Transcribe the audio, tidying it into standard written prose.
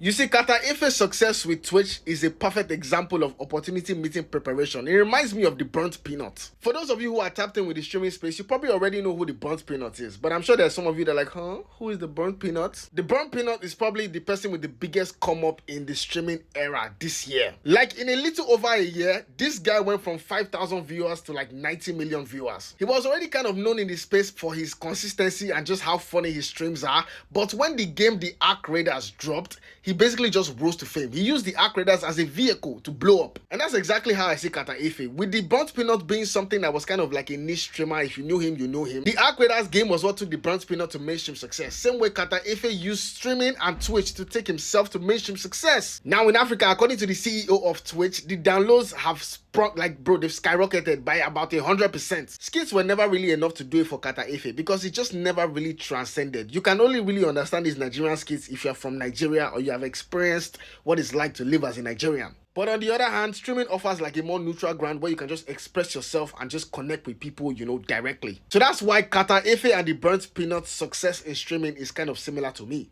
You see, Kata Efe's success with Twitch is a perfect example of opportunity meeting preparation. It reminds me of the Burnt Peanut. For those of you who are tapped in with the streaming space, you probably already know who the Burnt Peanut is. But I'm sure there's some of you that are like, huh? Who is the Burnt Peanut? The Burnt Peanut is probably the person with the biggest come up in the streaming era this year. Like in a little over a year, this guy went from 5,000 viewers to like 90 million viewers. He was already kind of known in the space for his consistency and just how funny his streams are. But when the game The Ark Raiders dropped, he basically just rose to fame. He used the Ark Raiders as a vehicle to blow up. And that's exactly how I see Kata Efe. With the Burnt Peanut being something that was kind of like a niche streamer, if you knew him, you know him. The Ark Raiders game was what took the Burnt Peanut to mainstream success. Same way Kata Efe used streaming and Twitch to take himself to mainstream success. Now in Africa, according to the CEO of Twitch, the downloads have sprung, like bro, they've skyrocketed by about 100%. Skits were never really enough to do it for Kata Efe because it just never really transcended. You can only really understand these Nigerian skits if you're from Nigeria or you have experienced what it's like to live as a Nigerian. But on the other hand, streaming offers like a more neutral ground where you can just express yourself and just connect with people, directly. So that's why Kata Efe and the Burnt Peanut success in streaming is kind of similar to me.